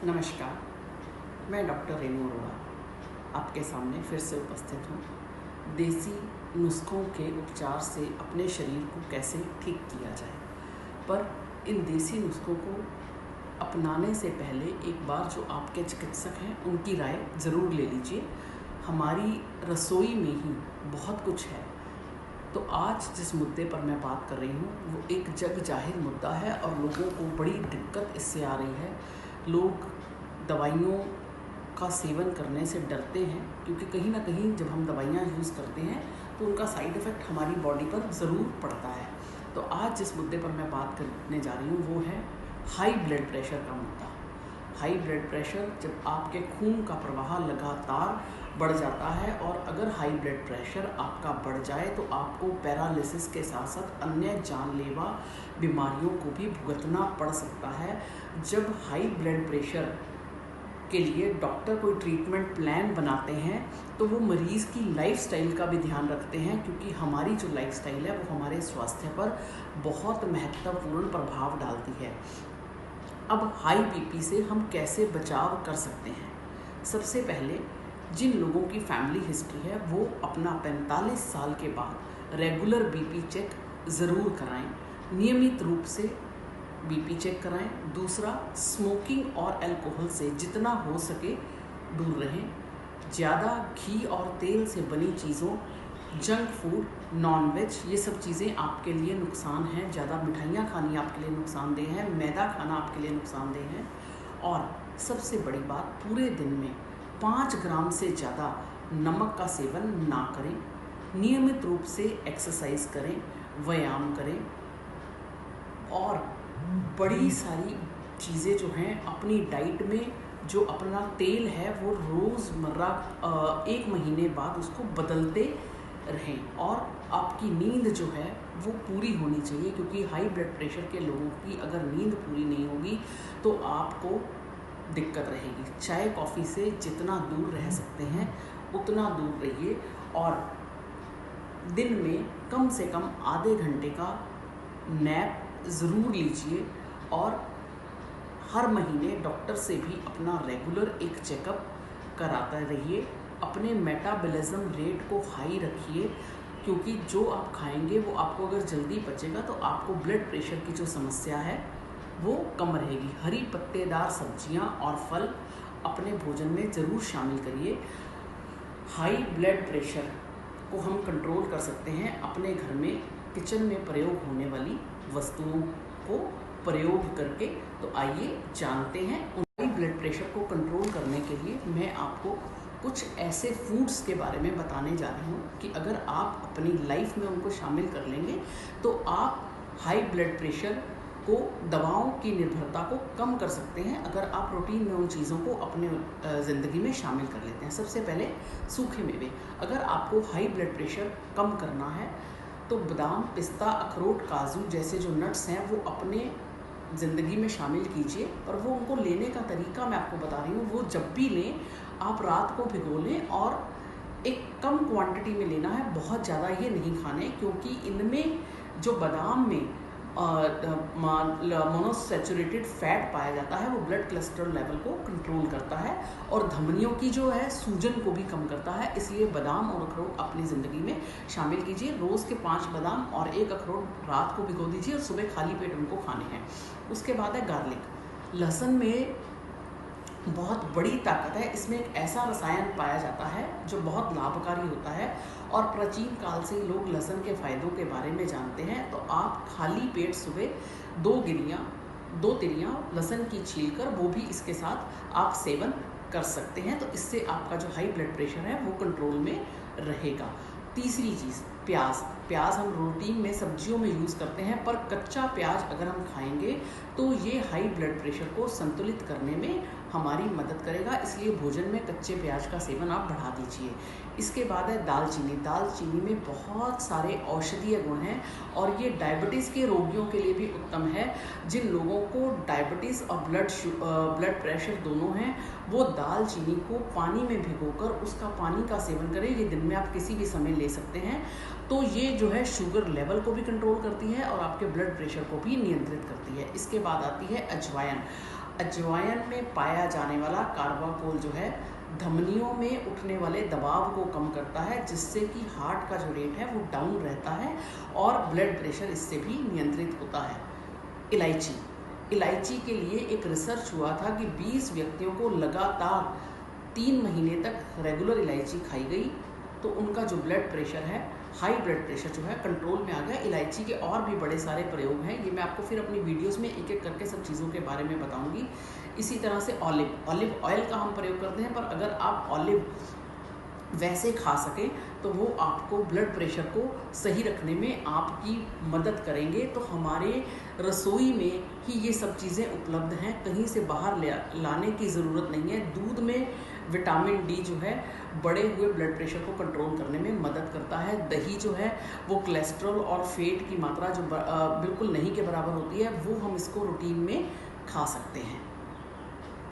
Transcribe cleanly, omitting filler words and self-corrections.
नमस्कार, मैं डॉक्टर रेनू अरोड़ा आपके सामने फिर से उपस्थित हूँ। देसी नुस्खों के उपचार से अपने शरीर को कैसे ठीक किया जाए, पर इन देसी नुस्खों को अपनाने से पहले एक बार जो आपके चिकित्सक हैं उनकी राय ज़रूर ले लीजिए। हमारी रसोई में ही बहुत कुछ है। तो आज जिस मुद्दे पर मैं बात कर रही हूँ वो एक जग जाहिर मुद्दा है और लोगों को बड़ी दिक्कत इससे आ रही है। लोग दवाइयों का सेवन करने से डरते हैं क्योंकि कहीं ना कहीं जब हम दवाइयाँ यूज़ करते हैं तो उनका साइड इफ़ेक्ट हमारी बॉडी पर ज़रूर पड़ता है। तो आज जिस मुद्दे पर मैं बात करने जा रही हूँ वो है हाई ब्लड प्रेशर का मुद्दा। हाई ब्लड प्रेशर, जब आपके खून का प्रवाह लगातार बढ़ जाता है और अगर हाई ब्लड प्रेशर आपका बढ़ जाए तो आपको पैरालिसिस के साथ साथ अन्य जानलेवा बीमारियों को भी भुगतना पड़ सकता है। जब हाई ब्लड प्रेशर के लिए डॉक्टर कोई ट्रीटमेंट प्लान बनाते हैं तो वो मरीज़ की लाइफस्टाइल का भी ध्यान रखते हैं, क्योंकि हमारी जो लाइफस्टाइल है वो हमारे स्वास्थ्य पर बहुत महत्वपूर्ण प्रभाव डालती है। अब हाई बीपी से हम कैसे बचाव कर सकते हैं? सबसे पहले जिन लोगों की फैमिली हिस्ट्री है वो अपना 45 साल के बाद रेगुलर बीपी चेक ज़रूर कराएं। नियमित रूप से बीपी चेक कराएं। दूसरा, स्मोकिंग और अल्कोहल से जितना हो सके दूर रहें। ज़्यादा घी और तेल से बनी चीज़ों, जंक फूड, नॉनवेज, ये सब चीज़ें आपके लिए नुकसान हैं। ज़्यादा मिठाइयाँ खानी आपके लिए नुकसानदेह है। मैदा खाना आपके लिए नुकसानदेह है। और सबसे बड़ी बात, पूरे दिन में 5 ग्राम से ज़्यादा नमक का सेवन ना करें। नियमित रूप से एक्सरसाइज करें, व्यायाम करें और बड़ी सारी चीज़ें जो हैं अपनी डाइट में, जो अपना तेल है वो रोज़मर्रा 1 महीने बाद उसको बदलते रहें। और आपकी नींद जो है वो पूरी होनी चाहिए, क्योंकि हाई ब्लड प्रेशर के लोगों की अगर नींद पूरी नहीं होगी तो आपको दिक्कत रहेगी। चाय कॉफ़ी से जितना दूर रह सकते हैं उतना दूर रहिए और दिन में कम से कम आधे घंटे का नैप ज़रूर लीजिए। और हर महीने डॉक्टर से भी अपना रेगुलर एक चेकअप कराते रहिए। अपने मेटाबॉलिज्म रेट को हाई रखिए, क्योंकि जो आप खाएंगे वो आपको अगर जल्दी पचेगा तो आपको ब्लड प्रेशर की जो समस्या है वो कम रहेगी। हरी पत्तेदार सब्जियां और फल अपने भोजन में ज़रूर शामिल करिए। हाई ब्लड प्रेशर को हम कंट्रोल कर सकते हैं अपने घर में किचन में प्रयोग होने वाली वस्तुओं को प्रयोग करके। तो आइए जानते हैं। हाई ब्लड प्रेशर को कंट्रोल करने के लिए मैं आपको कुछ ऐसे फूड्स के बारे में बताने जा रही हूँ कि अगर आप अपनी लाइफ में उनको शामिल कर लेंगे तो आप हाई ब्लड प्रेशर को, दवाओं की निर्भरता को कम कर सकते हैं, अगर आप रूटीन में उन चीज़ों को अपने ज़िंदगी में शामिल कर लेते हैं। सबसे पहले सूखे मेवे। अगर आपको हाई ब्लड प्रेशर कम करना है तो बादाम, पिस्ता, अखरोट, काजू जैसे जो नट्स हैं वो अपने ज़िंदगी में शामिल कीजिए। और वो उनको लेने का तरीका मैं आपको बता रही हूँ। वो जब भी लें आप रात को भिगो लें और एक कम क्वांटिटी में लेना है, बहुत ज़्यादा ये नहीं खाने, क्योंकि इनमें जो बादाम में मोनोसैचुरेटेड फैट पाया जाता है वो ब्लड कोलेस्ट्रॉल लेवल को कंट्रोल करता है और धमनियों की जो है सूजन को भी कम करता है। इसलिए बादाम और अखरोट अपनी ज़िंदगी में शामिल कीजिए। रोज़ के 5 बादाम और 1 अखरोट रात को भिगो दीजिए और सुबह खाली पेट उनको खाने हैं। उसके बाद है गार्लिक। लहसुन में बहुत बड़ी ताकत है। इसमें एक ऐसा रसायन पाया जाता है जो बहुत लाभकारी होता है और प्राचीन काल से ही लोग लहसुन के फ़ायदों के बारे में जानते हैं। तो आप खाली पेट सुबह 2 तिरियां लहसुन की छीलकर वो भी इसके साथ आप सेवन कर सकते हैं। तो इससे आपका जो हाई ब्लड प्रेशर है वो कंट्रोल में रहेगा। तीसरी चीज़, प्याज। प्याज हम रूटीन में सब्जियों में यूज़ करते हैं, पर कच्चा प्याज अगर हम खाएंगे तो ये हाई ब्लड प्रेशर को संतुलित करने में हमारी मदद करेगा। इसलिए भोजन में कच्चे प्याज का सेवन आप बढ़ा दीजिए। इसके बाद है दालचीनी। दालचीनी में बहुत सारे औषधीय गुण हैं और ये डायबिटीज़ के रोगियों के लिए भी उत्तम है। जिन लोगों को डायबिटीज़ और ब्लड प्रेशर दोनों हैं वो दालचीनी को पानी में भिगोकर उसका पानी का सेवन करें। ये दिन में आप किसी भी समय ले सकते हैं। तो ये जो है शुगर लेवल को भी कंट्रोल करती है और आपके ब्लड प्रेशर को भी नियंत्रित करती है। इसके बाद आती है अजवाइन। अजवाइन में पाया जाने वाला कार्बाकोल जो है धमनियों में उठने वाले दबाव को कम करता है, जिससे कि हार्ट का जो रेट है वो डाउन रहता है और ब्लड प्रेशर इससे भी नियंत्रित होता है। इलायची के लिए एक रिसर्च हुआ था कि 20 व्यक्तियों को लगातार 3 महीने तक रेगुलर इलायची खाई गई तो उनका जो ब्लड प्रेशर है, हाई ब्लड प्रेशर जो है कंट्रोल में आ गया। इलायची के और भी बड़े सारे प्रयोग हैं, ये मैं आपको फिर अपनी वीडियोस में एक एक करके सब चीज़ों के बारे में बताऊंगी। इसी तरह से ऑलिव ऑयल का हम प्रयोग करते हैं, पर अगर आप ऑलिव वैसे खा सकें तो वो आपको ब्लड प्रेशर को सही रखने में आपकी मदद करेंगे। तो हमारे रसोई में ही ये सब चीज़ें उपलब्ध हैं, कहीं से बाहर लाने की ज़रूरत नहीं है। दूध में विटामिन डी जो है बढ़े हुए ब्लड प्रेशर को कंट्रोल करने में मदद करता है। दही जो है वो कोलेस्ट्रॉल और फैट की मात्रा जो बिल्कुल नहीं के बराबर होती है, वो हम इसको रूटीन में खा सकते हैं।